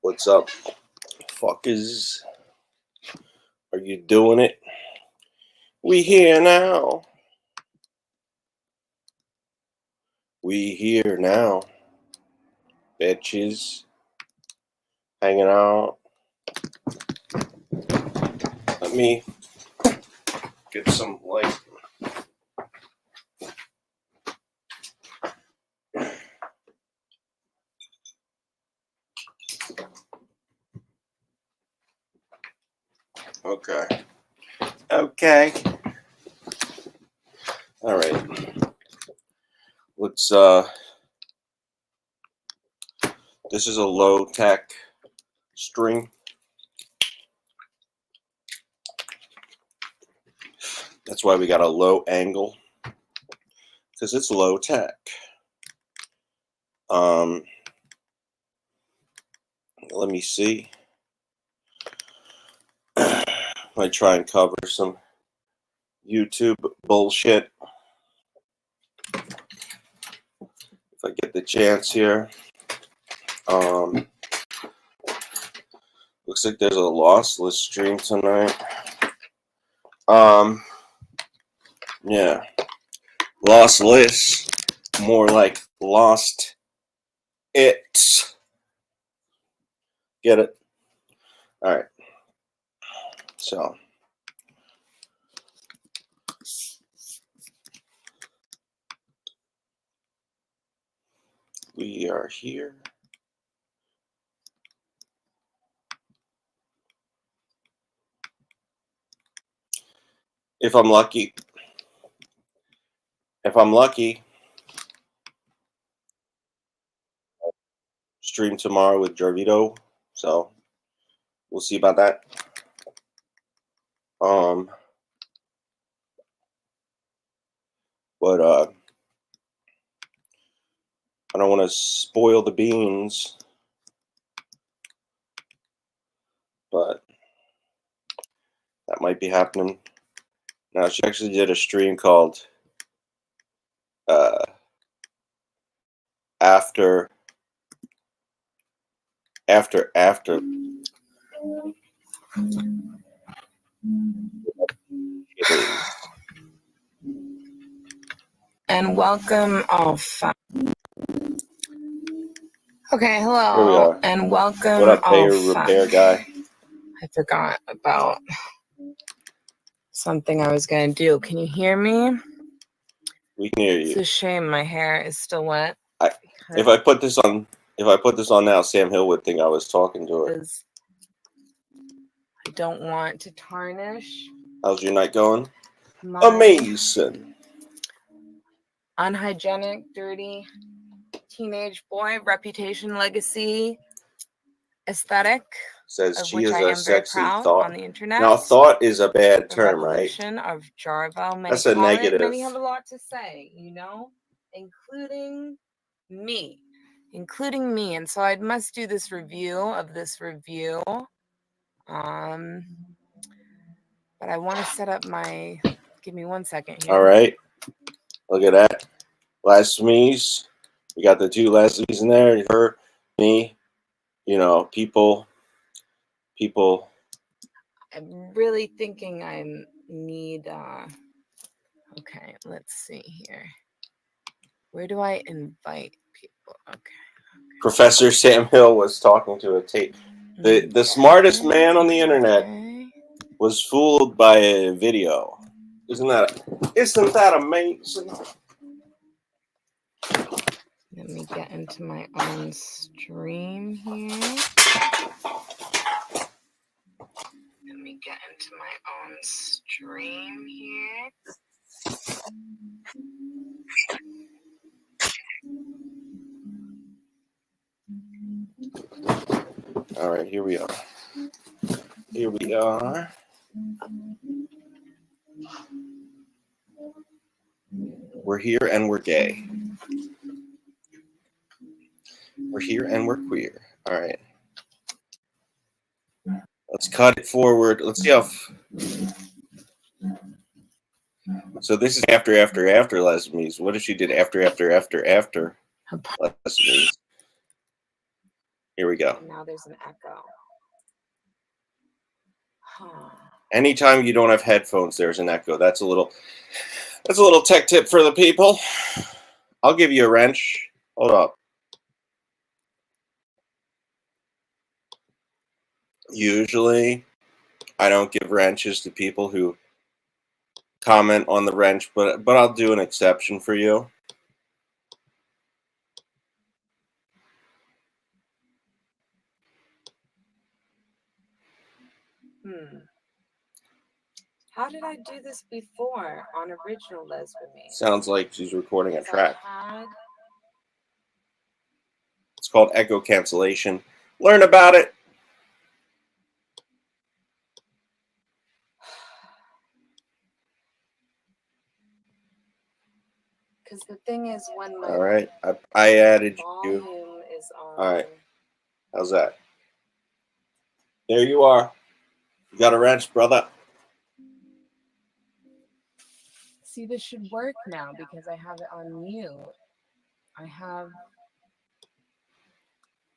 What's up, fuckers? Are you doing it? We here now. We here now. Bitches. Hanging out. Let me get some light. Okay. All right. Let's this is a low tech stream. That's why we got a low angle, because it's low tech. Let me see. I try and cover some YouTube bullshit if I get the chance here. Looks like there's a lossless stream tonight. Yeah, lossless, more like lost it. Get it? All right. So we are here. If I'm lucky, stream tomorrow with Jarvito. So we'll see about that. But I don't want to spoil the beans. But that might be happening. Now, she actually did a stream called After. And welcome. Oh, fuck. Okay, hello. Here we are. And welcome. What up, repair guy? I forgot about something I was going to do. Can you hear me? We can hear you. It's a shame my hair is still wet. If I put this on now, Sam Hill would think I was talking to her. I don't want to tarnish. How's your night going? Amazing. Unhygienic, dirty teenage boy, reputation, legacy, aesthetic. Says she which is I a am sexy very proud thought. on the internet. Now, thought is a bad term, right? Of Jarvo. That's a negative. Many have a lot to say, you know, including me. And so I must do this review of this review. But I want to set up my. Give me 1 second here. All right. Look at that. Leslie's. We got the two Leslies in there. Her, me. You know, people. I'm really thinking I need. Okay, let's see here. Where do I invite people? Okay. Professor Sam Hill was talking to a tape. The smartest man on the internet was fooled by a video. Isn't that amazing? Let me get into my own stream here. All right, here we are. We're here and we're gay. We're here and we're queer. All right. Let's cut it forward. Let's see how. So this is after Lesmies. What if she did after Lesmies? Here we go. And now there's an echo. Huh. Anytime you don't have headphones, there's an echo. That's a little tech tip for the people. I'll give you a wrench. Hold up. Usually, I don't give wrenches to people who comment on the wrench, but I'll do an exception for you. How did I do this before on original Lesbian Me? Sounds like she's recording a track. Had... It's called echo cancellation. Learn about it. Because the thing is, when my all right, I added volume you. is on. All right, how's that? There you are. You got a wrench, brother. See, this should work now because I have it on mute. I have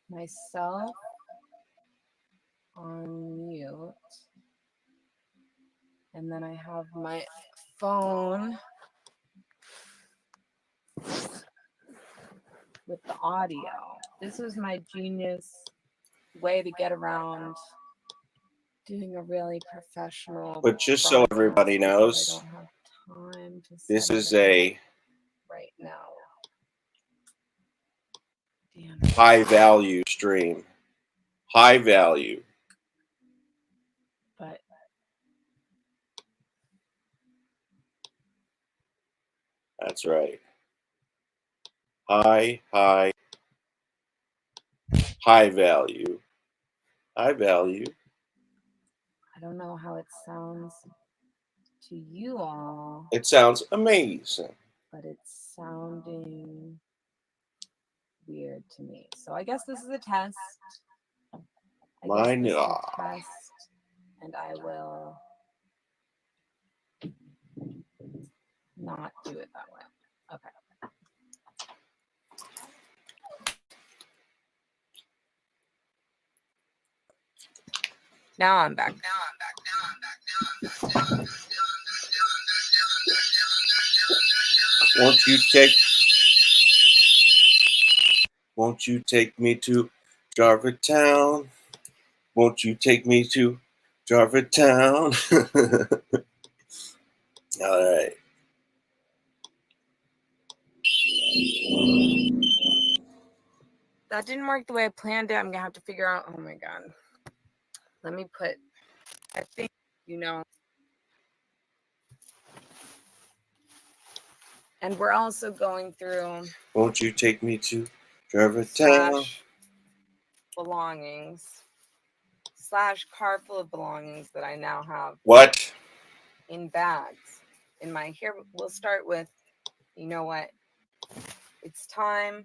myself on mute. And then I have my phone with the audio. This is my genius way to get around doing a really professional. But just so everybody knows, I don't have time to this is a right now. Damn. High value stream. High value. But that's right. High value. High value. I don't know how it sounds to you all. It sounds amazing. But it's sounding weird to me. So I guess this is a test. Mine, test, and I will not do it that way. Okay. Now I'm back. Won't you take me to Java Town? Won't you take me to Java Town? All right. That didn't work the way I planned it. I'm gonna have to figure out. Oh my god. Let me put. I think And we're also going through. Won't you take me to Java Town? Belongings. / car full of belongings that I now have. What? In bags. In my here. We'll start with. You know what? It's time.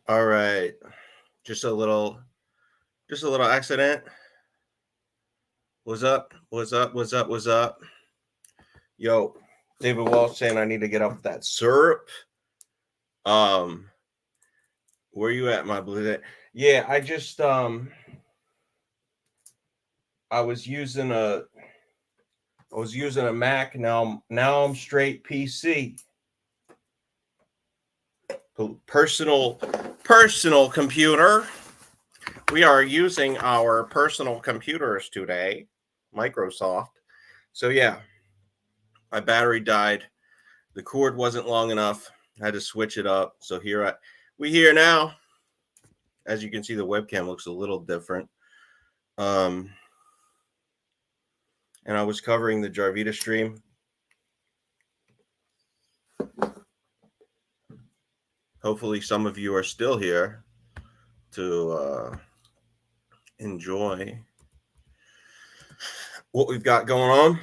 All right. Just a little accident. What's up? What's up? What's up? What's up? Yo, David Walsh saying I need to get up that syrup. Where you at, my blue? Yeah, I just I was using a Mac. Now I'm straight PC. Personal computer. We are using our personal computers today, Microsoft. So yeah, my battery died. The cord wasn't long enough. I had to switch it up. So we here now. As you can see, the webcam looks a little different. And I was covering the Jarvita stream. Hopefully some of you are still here to enjoy what we've got going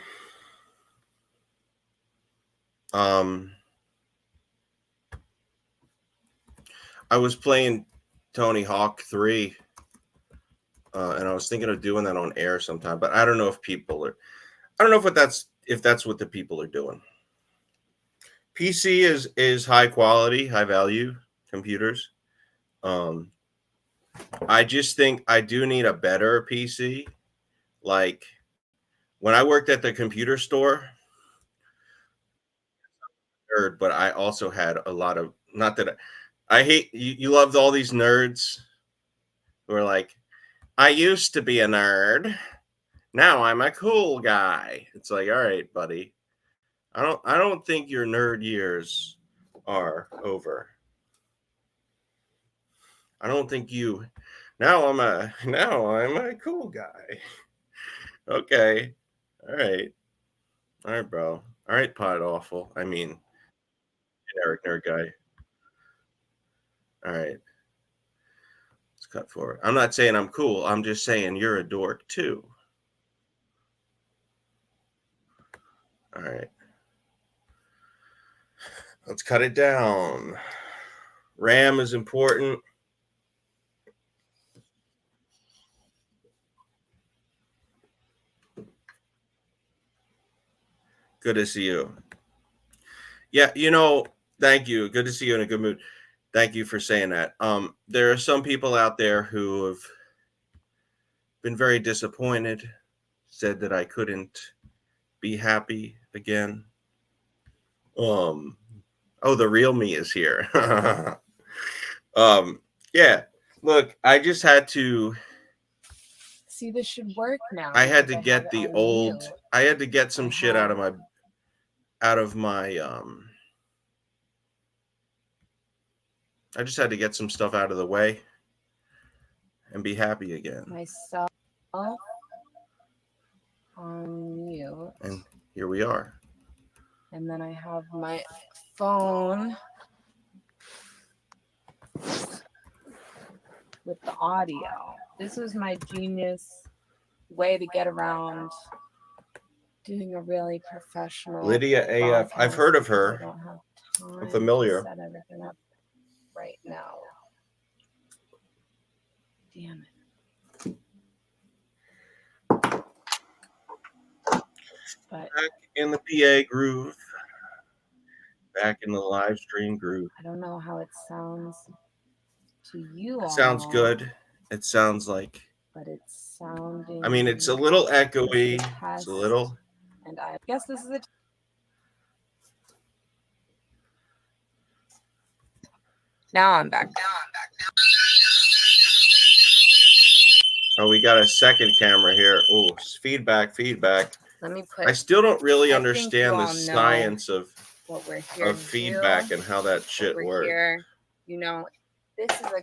on. I was playing Tony Hawk 3, and I was thinking of doing that on air sometime, but I don't know if that's what the people are doing. PC is high quality, high value computers. I just think I do need a better PC. Like when I worked at the computer store, but I also had a lot of, not that I hate you loved all these nerds who are like, I used to be a nerd. Now I'm a cool guy. It's like, all right, buddy. I don't think your nerd years are over. I don't think you now I'm a cool guy. Okay. All right. All right, bro. All right, Pod Awful. I mean, generic nerd guy. All right. Let's cut forward. I'm not saying I'm cool. I'm just saying you're a dork too. All right. Let's cut it down. RAM is important. Good to see you. Yeah, thank you. Good to see you in a good mood. Thank you for saying that. There are some people out there who have been very disappointed, said that I couldn't be happy again. The real me is here. Yeah. Look, I just had to See, this should work now. I had to get I had to get some shit out of my I just had to get some stuff out of the way and be happy again. Myself on mute. And here we are. And then I have my phone with the audio. This was my genius way to get around doing a really professional Lydia AF. I've heard of her. I don't have time. I'm familiar. To set everything up right now. Damn it. But back in the PA groove. Back in the live stream groove. I don't know how it sounds to you. It sounds good. It sounds like. But it's sounding. I mean, it's a little echoey. It's a little. And I guess this is it. Now I'm back. Oh, we got a second camera here. Oh, feedback. Let me put. I still don't really understand the science of what we're here of feedback and how that shit works. This is a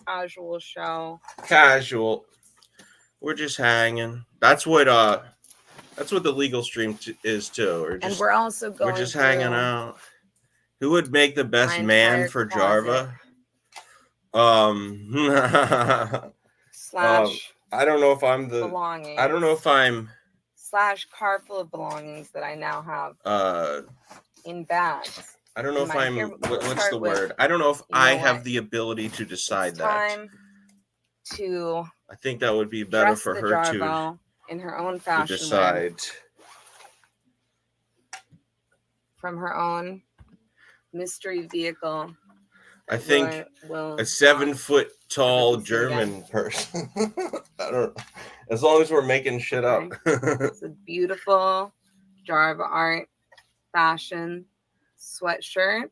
casual show. Casual. We're just hanging. That's what the legal stream is too. And we're also going. We're just hanging out. Who would make the best man for Jarva? Slash. I don't know if I'm the belongings. I don't know if I'm slash car full of belongings that I now have in bags. I don't know if I'm. Here, we'll What's the start word? I don't know if you know I what? have the ability to decide It's that. time to I think that would be better dress for the her Jarbo in her own to fashion wear decide. from her own mystery vehicle. I think will a 7 foot tall never be seen again. German person. I don't. As long as we're making shit up. It's a beautiful Jarbo art fashion sweatshirt.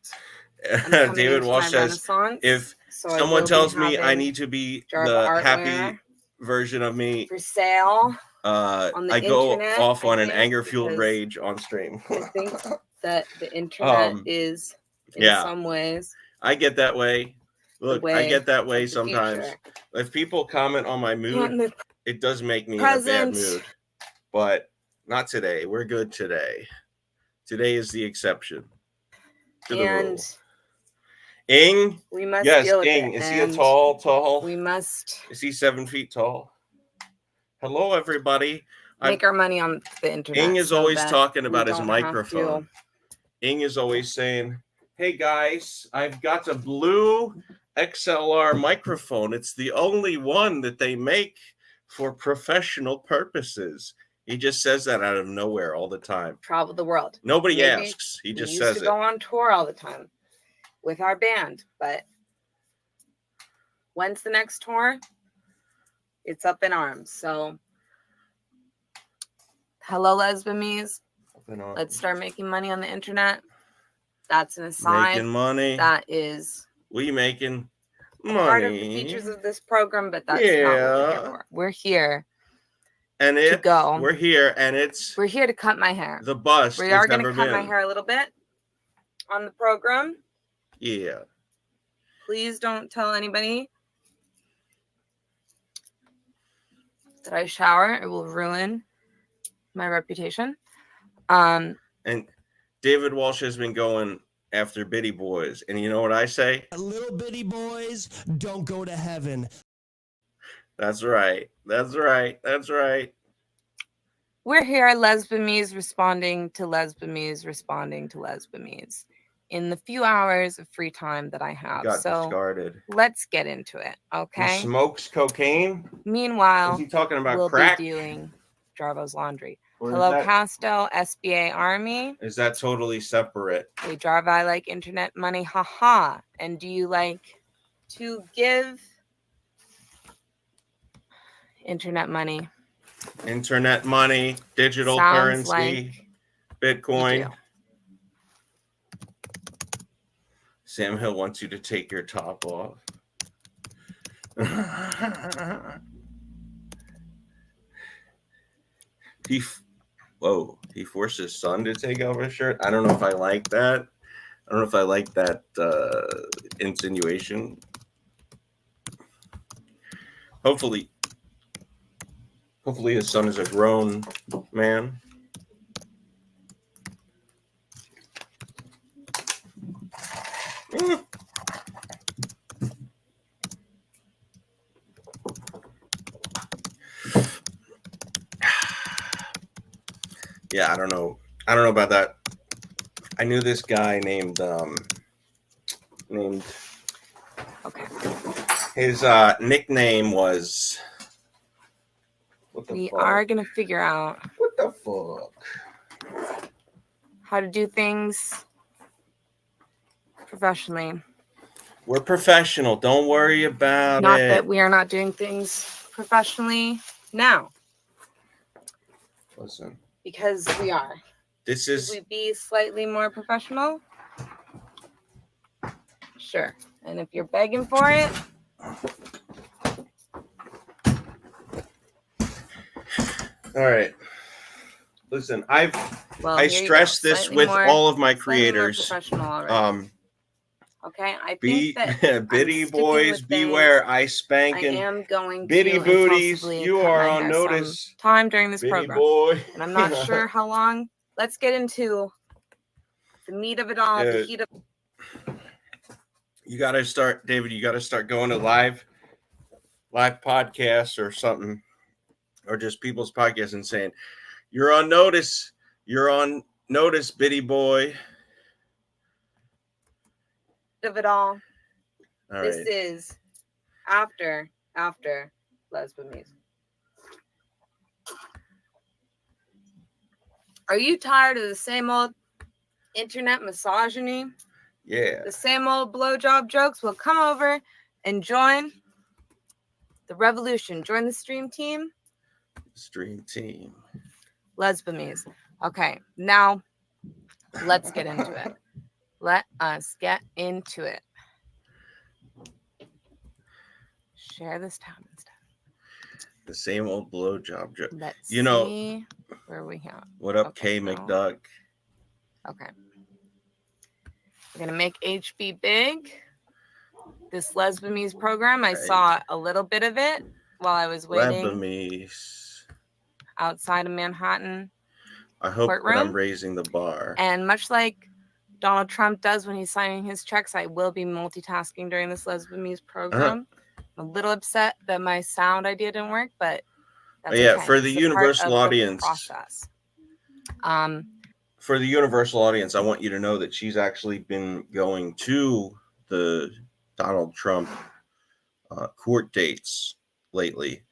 I'm coming David into Walsh my says, Renaissance, if so I someone will tells be me I having need to be Jarbo the artwear happy version of me, for sale on the I go internet, off on an think, anger-fueled because rage on stream. I think that the internet is, in some ways, I get that way. Look, I way get that way of the sometimes. future. If people comment on my mood, And the it does make me in a bad present, mood. But not today. We're good today. Today is the exception to the rule. and Ing? we must Yes, deal with Ing. it. Is he a And tall? we must Is he 7 feet tall? Hello, everybody. make our money on the internet. Ing is so always that talking we about his don't have microphone. Ing is always saying, hey guys, I've got a blue XLR microphone. It's the only one that they make for professional purposes. He just says that out of nowhere all the time. Travel the world. Nobody Maybe asks. He just we says used to go on tour all the time with our band, but when's the next tour? It's up in arms. So hello, lesbiamies. Let's start making money on the internet. That's an aside. Making money. That is we making money. Part of the features of this program, but that's not what we're here for. We're here to go. We're here, and we're here to cut my hair. The bust. We are going to cut my hair a little bit on the program. Yeah. Please don't tell anybody that I shower. It will ruin my reputation. And David Walsh has been going after bitty boys. And you know what I say? Little bitty boys don't go to heaven. That's right. That's right. That's right. We're here, lesbiamies responding to lesbiamies responding to lesbiamies in the few hours of free time that I have. Got discarded. Let's get into it, okay? He smokes cocaine? Meanwhile, is he talking about we'll crack? be doing Jarbo's laundry. Or Hello, Casto, SBA Army. Is that totally separate? Hey, Jarbo, I like internet money, haha. And do you like to give internet money? Internet money, digital Sounds currency, like Bitcoin. Sam Hill wants you to take your top off. He forced his son to take off his shirt. I don't know if I like that. I don't know if I like that insinuation. Hopefully his son is a grown man. Yeah, I don't know about that. I knew this guy named okay. His nickname was we are gonna figure out what the fuck how to do things professionally. We're professional. Don't worry about not it. Not that we are not doing things professionally now. Listen. Because we are. Should we be slightly more professional? Sure. And if you're begging for it, all right. Listen, I stress this with all of my creators. Okay, I think that bitty boys beware. I spank and I am going bitty to booties. You are on notice. Time during this bitty program, boy. and I'm not sure how long. Let's get into the meat of it all. The heat of. You got to start, David. You got to start going to live podcasts or something, or just people's podcasts and saying, "You're on notice. You're on notice, bitty boy." of it all. All This right. is after Lesbianes. Are you tired of the same old internet misogyny? Yeah. The same old blowjob jokes? Well, come over and join the revolution. Join the stream team. Stream team. Lesbianes. Okay, now let's get into it. Let us get into it. Share this tab and stuff. The same old blowjob joke. Let's You know, see where we have. what up, Okay, K no. McDuck? Okay. We're gonna make HB big. This Lesbianes program, I saw a little bit of it while I was waiting Lesbianes. outside of Manhattan. I hope that Courtroom. I'm raising the bar. And much like Donald Trump does when he's signing his checks, I will be multitasking during this Lesbianes program. I'm a little upset that my sound idea didn't work, but that's okay. For the It's a universal part of audience. the process. For the universal audience, I want you to know that she's actually been going to the Donald Trump court dates lately.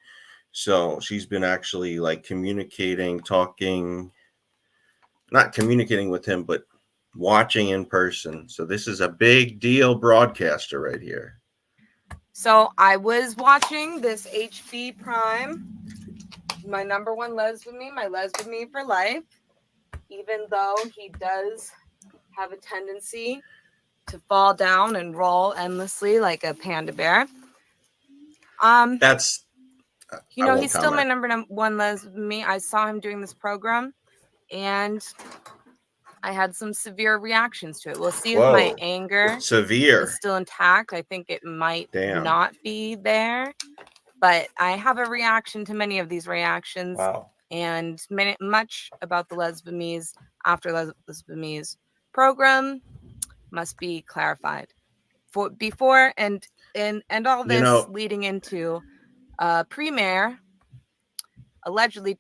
So she's been actually like communicating, talking, not communicating with him, but watching in person. So this is a big deal broadcaster right here. So I was watching this HB Prime, my number one lesbian, my lesbian for life, even though he does have a tendency to fall down and roll endlessly like a panda bear. That's you know, he's still my number one lesbian. I saw him doing this program, and I had some severe reactions to it. We'll see if my anger is still intact. I think it might not be there, but I have a reaction to many of these reactions. Wow. And much about the Lesbianes after Lesbianes program must be clarified. For before and all this leading into Premier allegedly.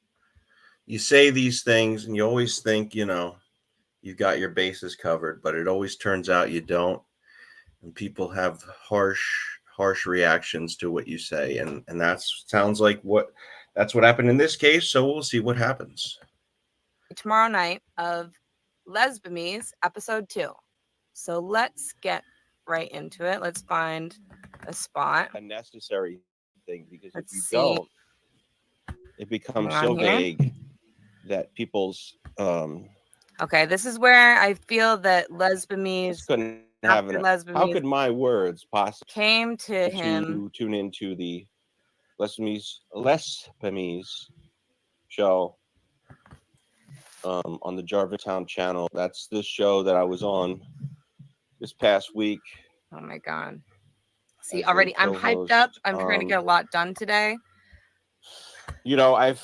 You say these things and you always think, you know, you've got your bases covered, but it always turns out you don't. And people have harsh reactions to what you say. And that sounds like that's what happened in this case. So we'll see what happens. Tomorrow night of Lesbianes episode 2. So let's get right into it. Let's find a spot. A necessary thing, because if you don't, it becomes so vague that people's okay, this is where I feel that Lesbianes couldn't have how could my words possibly came to him tune into the Lesbianes show on the Jarvitown channel. That's this show that I was on this past week. Oh my god. See, already I'm hyped up. I'm trying to get a lot done today. You know,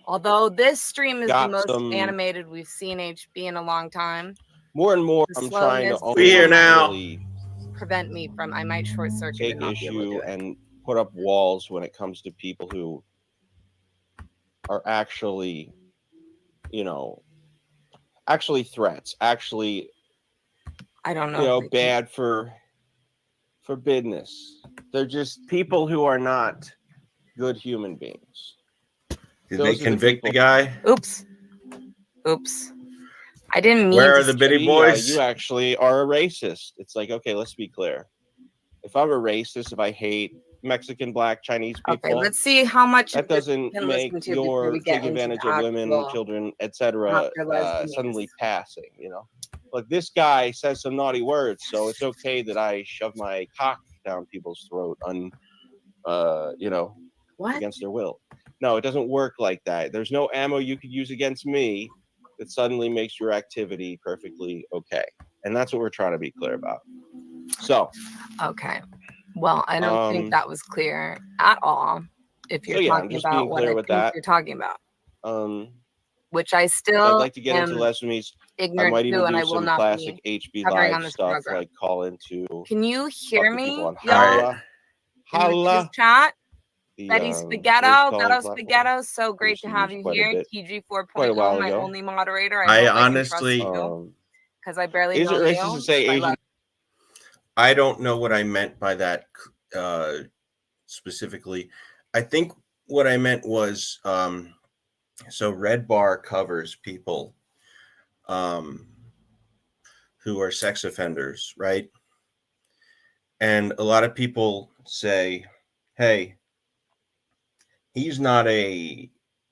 although this stream is the most animated we've seen HB in a long time. More and more, I'm trying to really prevent me from. I might short circuit take issue and put up walls when it comes to people who are actually, you know, threats. Actually, I don't know. You know, bad for business. They're just people who are not good human beings. Did they convict the guy? Oops. I didn't mean. Where are the bitty boys? You actually are a racist. It's like, okay, let's be clear. If I'm a racist, if I hate Mexican, Black, Chinese people, okay, let's see how much that doesn't make your taking advantage of women, children, etc. Suddenly passing. You know, like this guy says some naughty words, so it's okay that I shove my cock down people's throat you know, against their will. No, it doesn't work like that. There's no ammo you could use against me that suddenly makes your activity perfectly okay. And that's what we're trying to be clear about. So. Okay. Well, I don't think that was clear at all. If you're talking about what I think you're talking about. Which I still I'd like to get into Lesbianes. I might even do some classic HB Live stuff, like call into. Can you hear me, y'all? Holla. Chat. Betty Spaghetto, so great to have you here. TG 4.0, my only moderator. I honestly, because I barely is know it racist to say Asian? I don't know what I meant by that specifically. I think what I meant was so Red Bar covers people who are sex offenders, right? And a lot of people say, hey, he's not a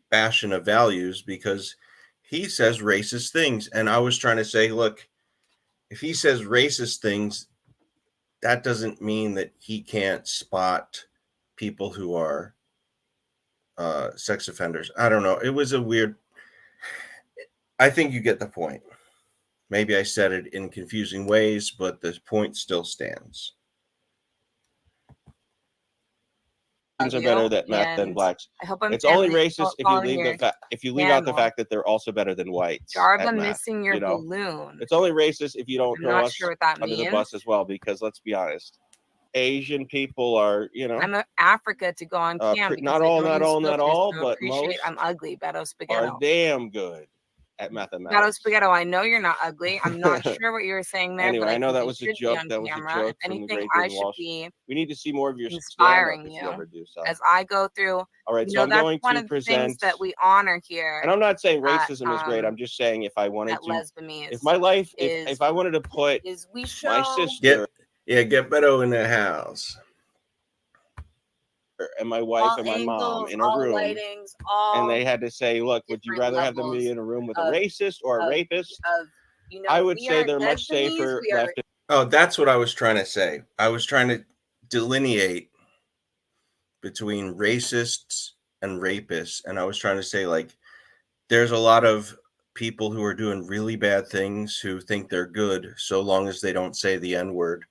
bastion of values because he says racist things. And I was trying to say, look, if he says racist things, that doesn't mean that he can't spot people who are sex offenders. I don't know. It was a weird. I think you get the point. Maybe I said it in confusing ways, but the point still stands. Are better than meth than blacks. I hope I'm it's only racist if you leave out the fact that they're also better than whites. Jarb, I'm missing your balloon. It's only racist if you don't I'm throw not us sure what that under means. the bus as well, because let's be honest, Asian people are, I'm a Africa to go on cam. Not all, but most I'm ugly. Beto Spaghetto are damn good at mathematics. Beto Spaghetto, I know you're not ugly. I'm not sure what you were saying there. Anyway, but I know that was a joke. That was a joke. If anything, I should be. We need to see more of your inspiring you as I go through. All right, so I'm that's going one to of the present things that we honor here. And I'm not saying racism is great. I'm just saying if I wanted to, if my life, if I wanted to put my sister, get Beto in the house, and my wife and my mom in a room, and they had to say, look, would you rather have them be in a room with a racist or a rapist? I would say they're much safer left. Oh, that's what I was trying to say. I was trying to delineate between racists and rapists, and I was trying to say, like, there's a lot of people who are doing really bad things who think they're good so long as they don't say the N-word,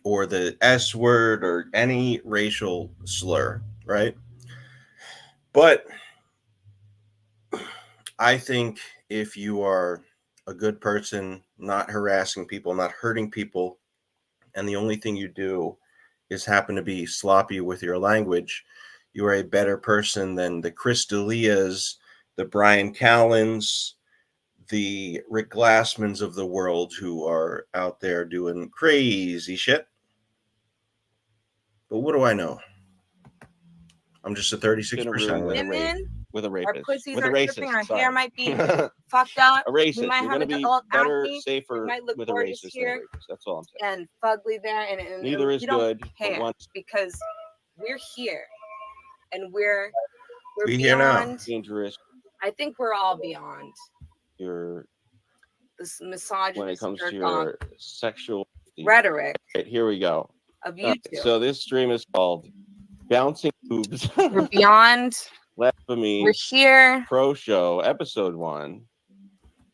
or the S word or any racial slur, right? But I think if you are a good person, not harassing people, not hurting people, and the only thing you do is happen to be sloppy with your language, you are a better person than the Chris D'Elias, the Brian Callens, the Rick Glassmans of the world who are out there doing crazy shit. But what do I know? I'm just a 36% with a rapist. With a racist. Our hair might be fucked up. A racist. You're going to be better, safer with a racist than a rapist. That's all I'm saying. And fugly there. And neither is good. Because we're here. And we're beyond. Here now. Dangerous. I think we're all beyond. This misogyny when it comes to your sexual rhetoric. Right, here we go. Of YouTube. So this stream is called Bouncing Boobs. We're beyond. Blasphemy. We're here. Pro Show, episode 1.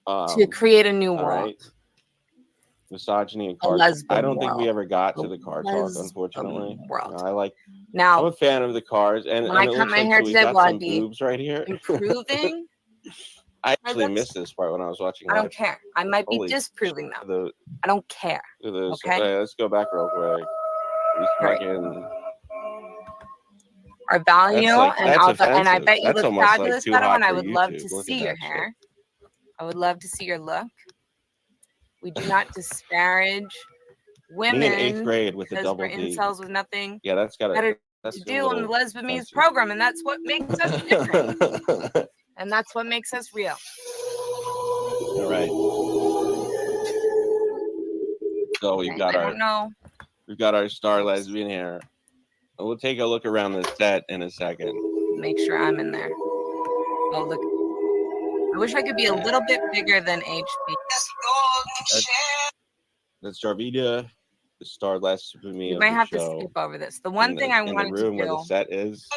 To create a new world. Right. Misogyny and car talk. I don't think we ever got to the car talk, unfortunately. I'm a fan of the cars, and when I cut my hair today, some boobs right here. Improving. I actually missed this part when I was watching. I don't care. I might be disproving them. I don't care. Okay, let's go back real quick. Our value, and I bet you look fabulous, Beto, and I would love to see your hair. I would love to see your look. We do not disparage women. In 8th grade with a double D. Incels with nothing. Yeah, that's got to do on the Lesbian program, and that's what makes us different. And that's what makes us real. All right. So we've got our star lesbian here. We'll take a look around the set in a second. Make sure I'm in there. Oh, look. I wish I could be a little bit bigger than HP. That's Jarvita, the star lesbian. You might have to skip over this. The one thing I wanted to do where the set is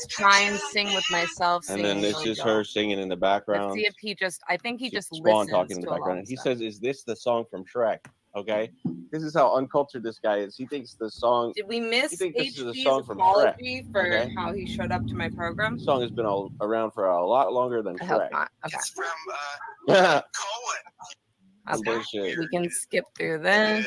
try and sing with myself. And then this is her singing in the background. Let's see if I think he just listens talking in the background. He says, "Is this the song from Shrek?" Okay, this is how uncultured this guy is. He thinks the song. Did we miss HP's apology for how he showed up to my program? The song has been around for a lot longer than I Shrek. hope not. Okay. It's from Okay. We can skip through this.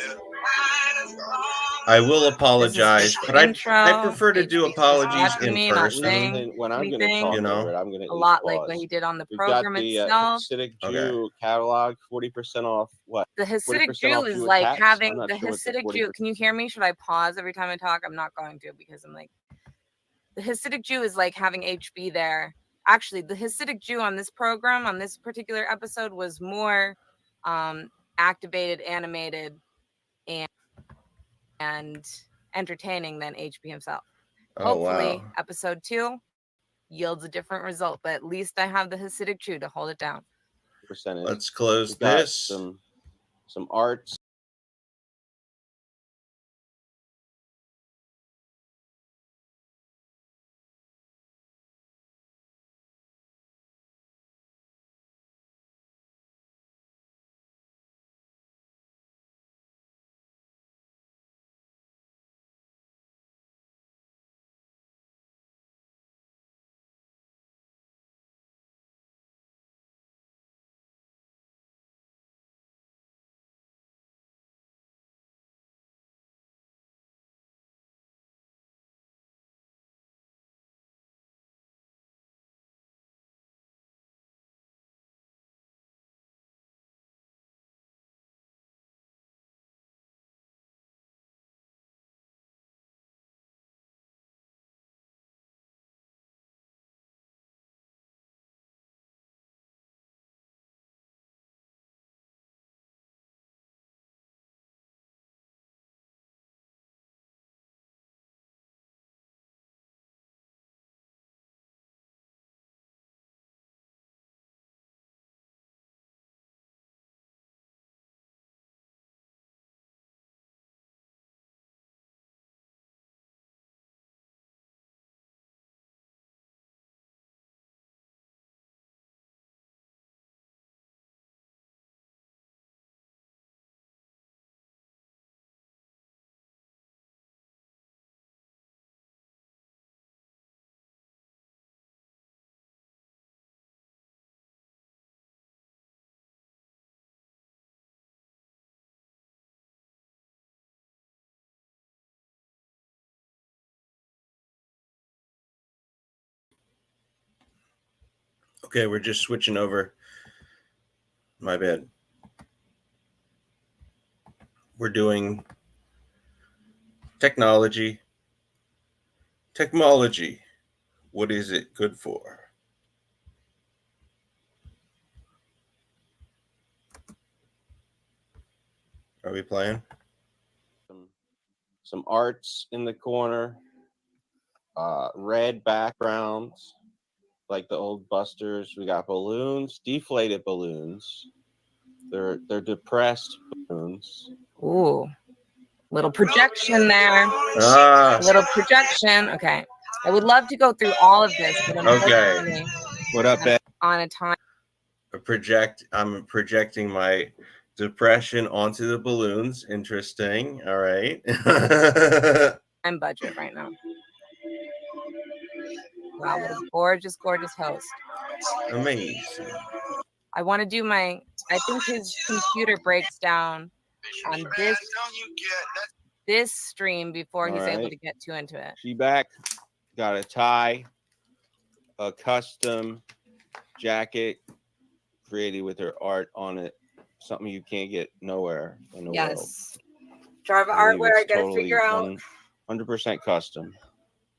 I will apologize, but I prefer to do apologies in me, person. When I'm going to talk over it, I'm going to a lot like what he did on the program itself. Hasidic Jew catalog, 40% off. What? The Hasidic Jew is like having the Hasidic Jew. Can you hear me? Should I pause every time I talk? I'm not going to, because I'm like, the Hasidic Jew is like having HB there. Actually, the Hasidic Jew on this program, on this particular episode, was more activated, animated, and entertaining than HB himself. Hopefully, episode 2 yields a different result, but at least I have the Hasidic Jew to hold it down. Let's close this. Some arts. Okay, we're just switching over. My bad. We're doing technology. Technology. What is it good for? Are we playing? Some arts in the corner. Red backgrounds, like the old Busters. We got balloons, deflated balloons. They're depressed balloons. Ooh, little projection there. Little projection. Okay, I would love to go through all of this, but unfortunately, what up, Ben? On a time. I'm projecting my depression onto the balloons. Interesting. All right. I'm budget right now. Wow, what a gorgeous, gorgeous host. Amazing. I want to do my, I think his computer breaks down on this stream before he's able to get too into it. She back, got a tie, a custom jacket created with her art on it. Something you can't get nowhere in the world. Java artware, I gotta figure out. 100% custom.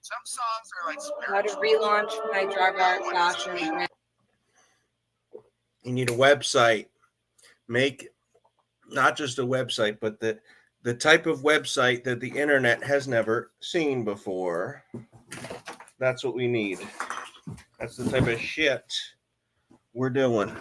Some songs are like how to relaunch my Java art fashion. You need a website. Make not just a website, but the type of website that the internet has never seen before. That's what we need. That's the type of shit we're doing.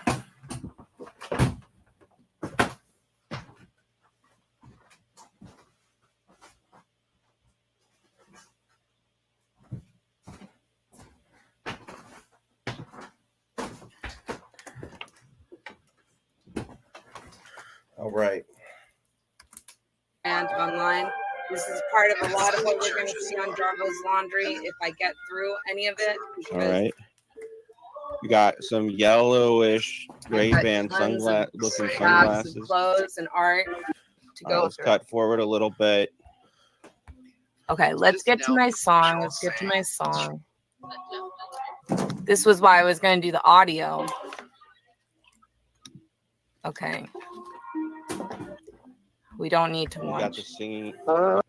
All right. And online. This is part of a lot of what we're going to see on Jarbo's Laundry if I get through any of it. All right. We got some yellowish Ray-Ban looking sunglasses. Clothes and art to go let's cut forward a little bit. Okay, let's get to my song. Let's get to my song. This was why I was going to do the audio. Okay. We don't need to watch. Got the singing. I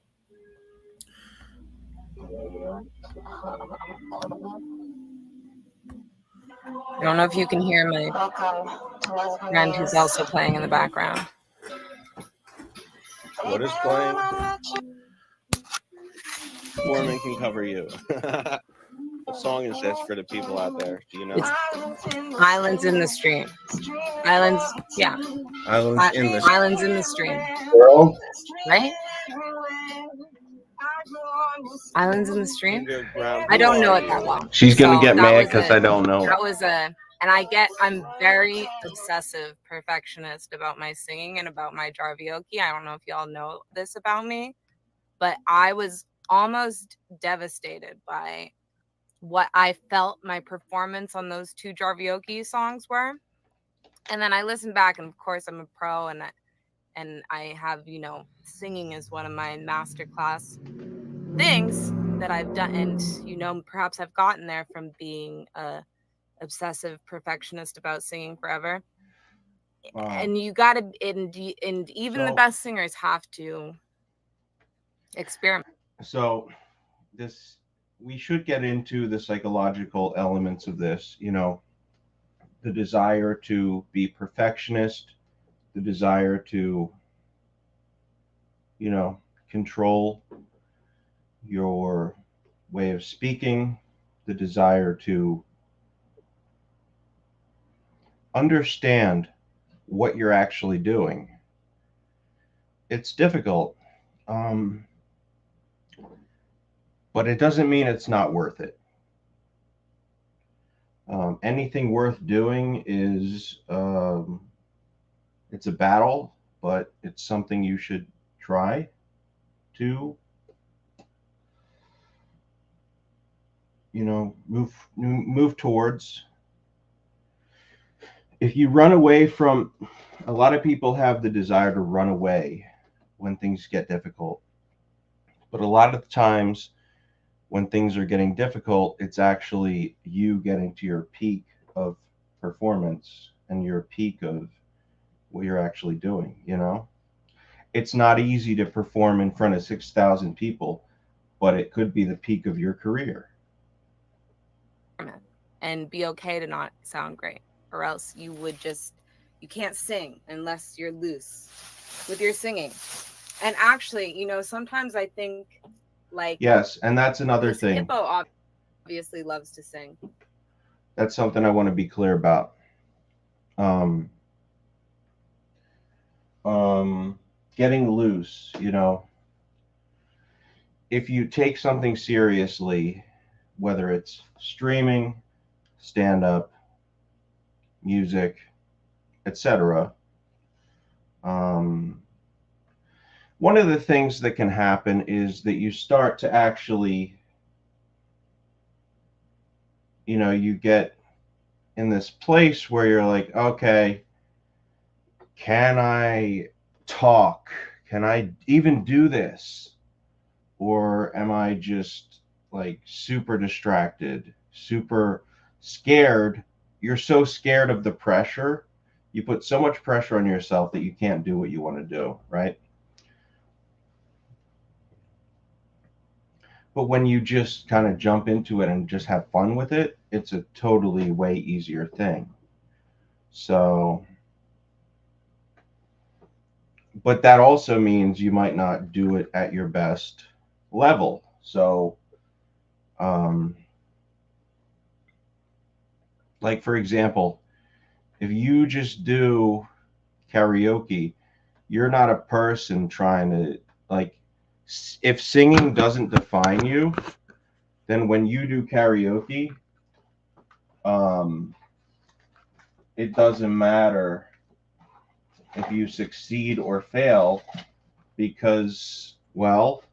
don't know if you can hear my friend who's also playing in the background. What is playing? Foreman can cover you. What song is this for the people out there? Do you know? It's Islands in the Stream. Islands, yeah. Islands in the Stream. World? Right? Islands in the Stream? I don't know it that well. She's gonna get mad because I don't know. That was and I'm very obsessive perfectionist about my singing and about my karaoke. I don't know if y'all know this about me, but I was almost devastated by what I felt my performance on those 2 karaoke songs were. And then I listened back, and of course I'm a pro, and I have, singing is one of my masterclass things that I've done, and perhaps I've gotten there from being a obsessive perfectionist about singing forever. Wow. And you got to, and even the best singers have to experiment. So we should get into the psychological elements of this, the desire to be perfectionist, the desire to, control your way of speaking, the desire to understand what you're actually doing. It's difficult, but it doesn't mean it's not worth it. Anything worth doing is, it's a battle, but it's something you should try to, move towards. If you run away from, a lot of people have the desire to run away when things get difficult. But a lot of times when things are getting difficult, it's actually you getting to your peak of performance and your peak of what you're actually doing, It's not easy to perform in front of 6,000 people, but it could be the peak of your career. And be okay to not sound great, or else you can't sing unless you're loose with your singing. And actually, sometimes I think yes, and that's another thing. Hippo obviously loves to sing. That's something I want to be clear about. Getting loose, if you take something seriously, whether it's streaming, stand-up, music, etc. One of the things that can happen is that you start to actually, you get in this place where you're like, okay, can I talk? Can I even do this? Or am I just super distracted, super scared? You're so scared of the pressure. You put so much pressure on yourself that you can't do what you want to do, right? But when you just kind of jump into it and just have fun with it, it's a totally way easier thing. So, but that also means you might not do it at your best level. So, for example, if you just do karaoke, you're not a person trying to, if singing doesn't define you, then when you do karaoke, it doesn't matter if you succeed or fail, because, well,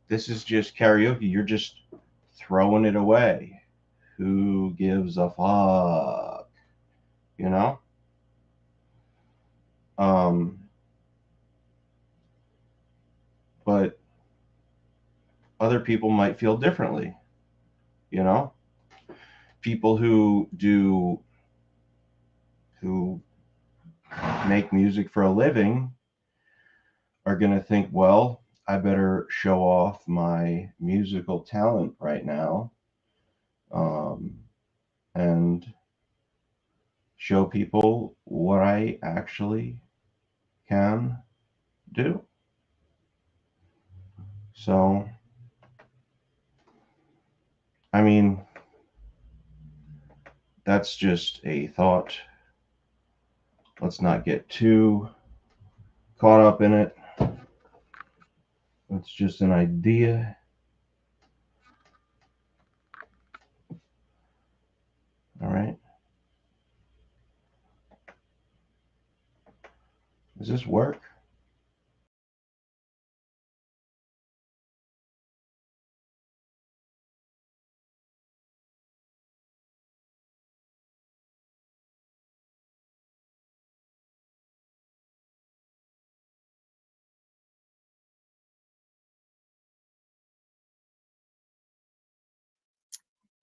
this is just karaoke. You're just throwing it away. Who gives a fuck? But other people might feel differently. You know, people who make music for a living are going to think, well, I better show off my musical talent right now, and show people what I actually can do. So, I mean, that's just a thought. Let's not get too caught up in it. It's just an idea. All right. Does this work?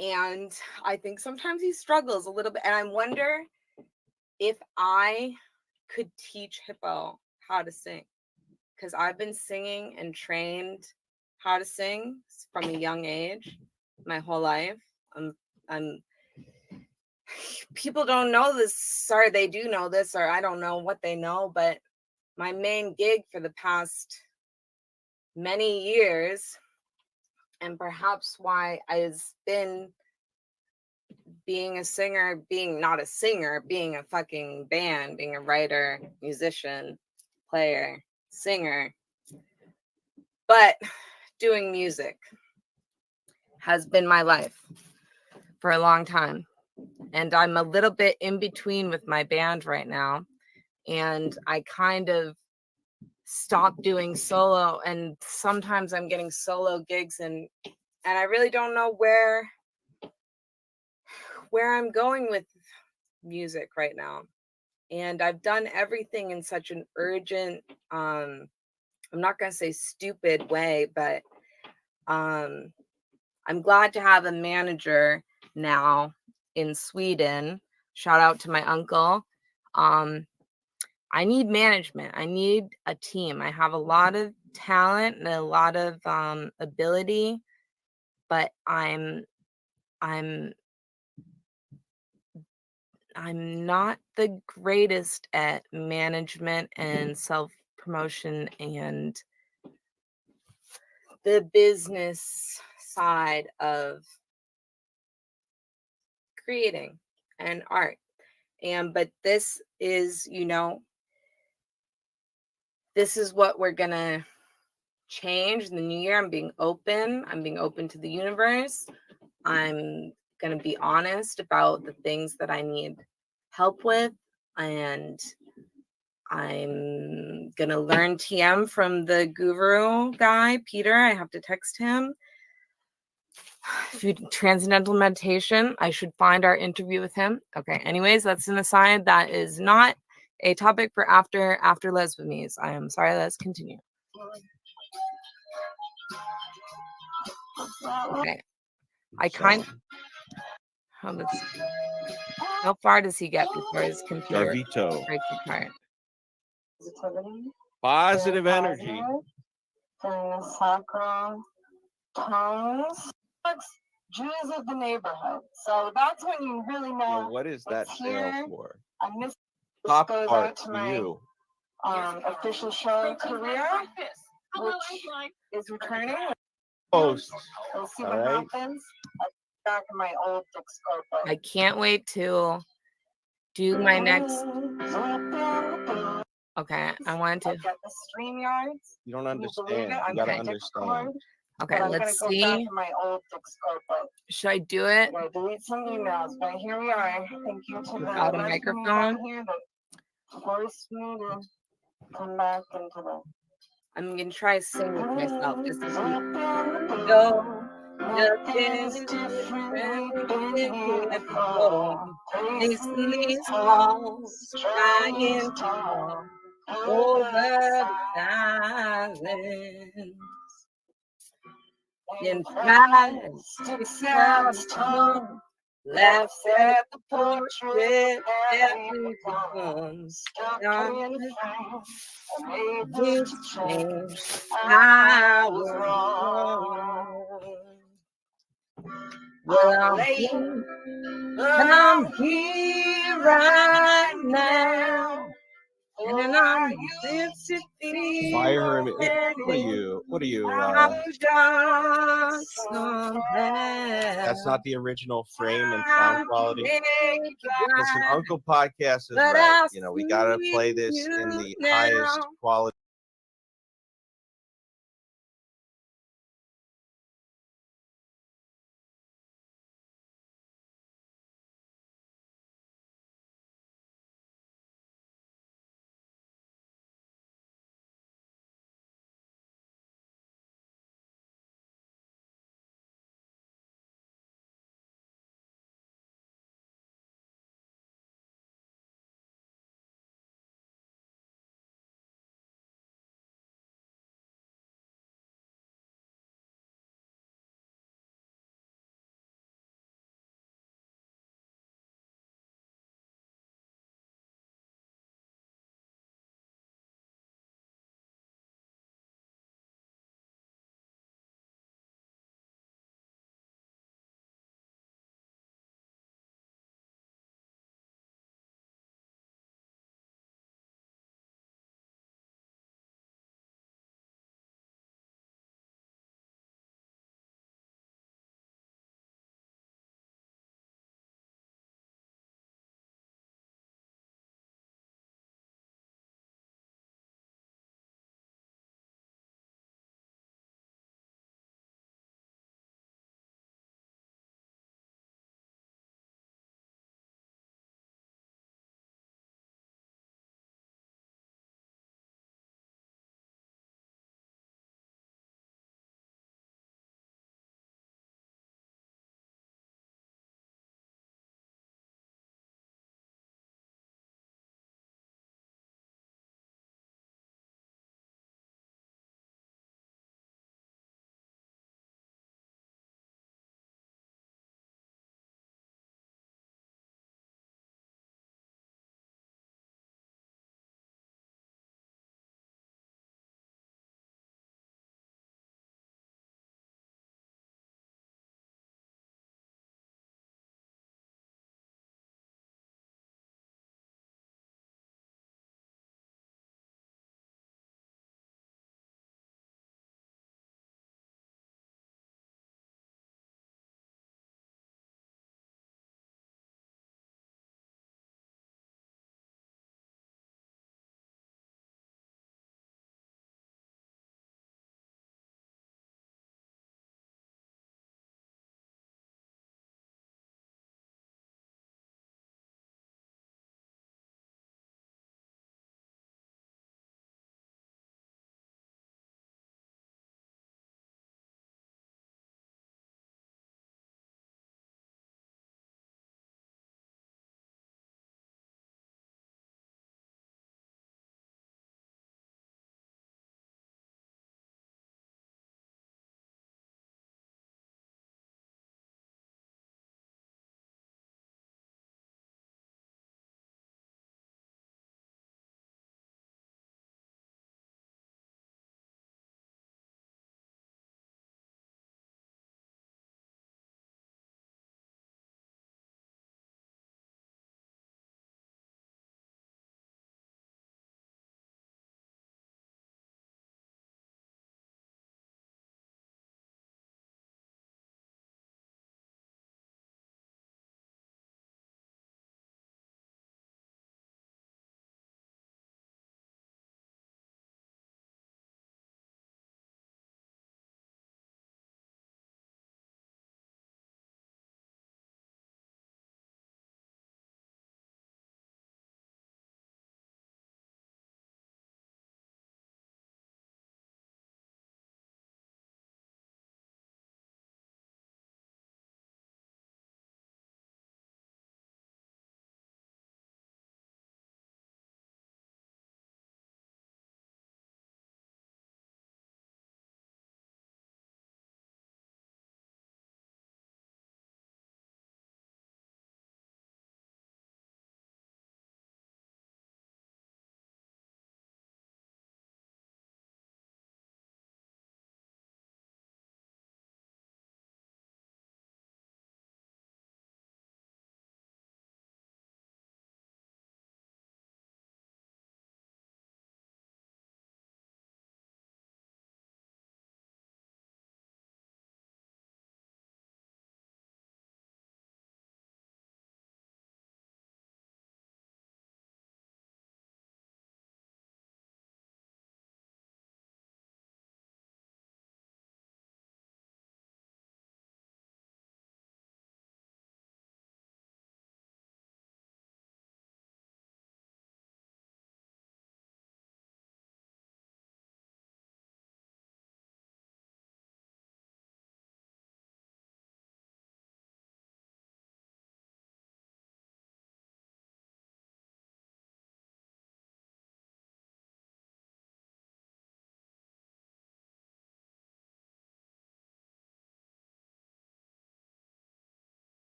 And I think sometimes he struggles a little bit. And I wonder if I could teach Hippo how to sing, because I've been singing and trained how to sing from a young age, my whole life. I'm people don't know this, or they do know this, or I don't know what they know, but my main gig for the past many years, and perhaps why I've been being a singer, being not a singer, being a fucking band, being a writer, musician, player, singer, but doing music has been my life for a long time. And I'm a little bit in between with my band right now. And I kind of stopped doing solo, and sometimes I'm getting solo gigs, and I really don't know where I'm going with music right now. And I've done everything in such an urgent, I'm not going to say stupid way, but I'm glad to have a manager now in Sweden. Shout out to my uncle. I need management. I need a team. I have a lot of talent and a lot of ability, but I'm not the greatest at management and self-promotion and the business side of creating and art. But this is, this is what we're gonna change in the new year. I'm being open to the universe. I'm gonna be honest about the things that I need help with, and I'm gonna learn TM from the guru guy, Peter. I have to text him. Transcendental meditation. I should find our interview with him. Okay. Anyways, that's an aside. That is not a topic for after Les with me. I am sorry. Let's continue. Okay. How far does he get before his computer breaks apart? Positive energy. During the sacral tones. Jews of the neighborhood. So that's when you really know. Yeah, what is that here for? I miss Top goes part out to for my you. Official show career, which is returning. Post. We'll see what happens. Back in my old scope. I can't wait to do my next. Okay, I wanted to. Get the StreamYards. You don't understand. You gotta understand. Okay, let's see. Should I do it? I delete some emails, but here we are. Thank you to without a microphone. Here that forced me to come back into the. I'm gonna try to sing with myself just to go. These walls trying to over the silence. in past home, laughs at the portrait every comes down his change. I was wrong. Well, I'm here right now. And I'm this Fire him. What are you? That's not the original frame and sound quality. Listen, Uncle Podcast is right. You know, we gotta play this in the highest quality.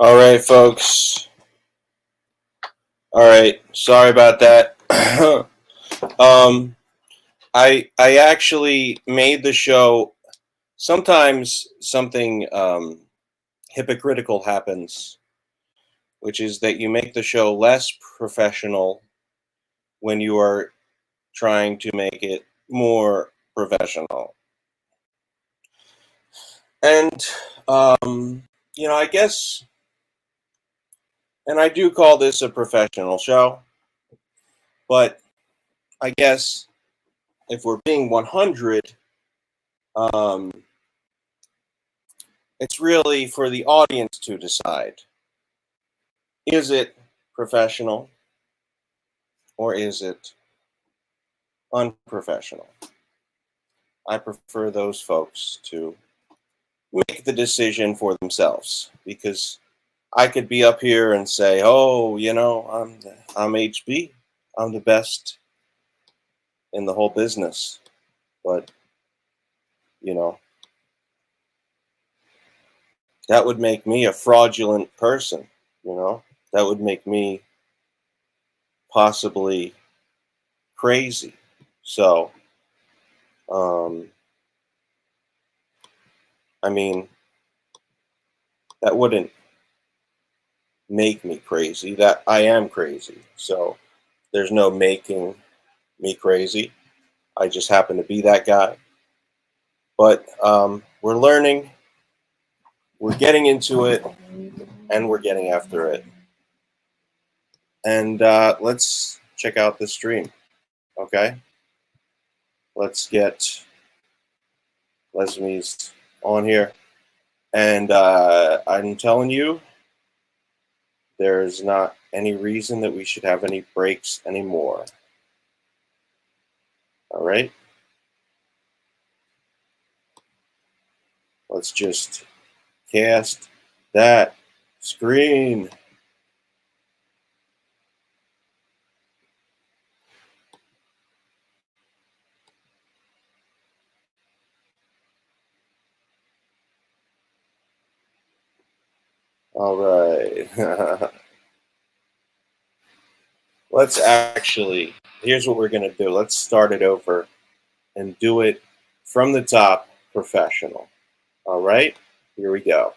All right, folks. All right, sorry about that. I actually made the show. Sometimes something hypocritical happens, which is that you make the show less professional when you are trying to make it more professional. And I guess, and I do call this a professional show, but I guess if we're being 100, it's really for the audience to decide. Is it professional or is it unprofessional? I prefer those folks to make the decision for themselves, because I could be up here and say, "Oh, I'm HB. I'm the best in the whole business," but that would make me a fraudulent person. That would make me possibly crazy. So, I mean, that wouldn't make me crazy. That I am crazy. So there's no making me crazy. I just happen to be that guy. But we're learning, we're getting into it, and we're getting after it. And let's check out the stream. Okay? Let's get Leslie's on here. And I'm telling you, there's not any reason that we should have any breaks anymore. All right? Let's just cast that screen. All right. Let's actually, here's what we're going to do. Let's start it over and do it from the top, professional. All right, here we go.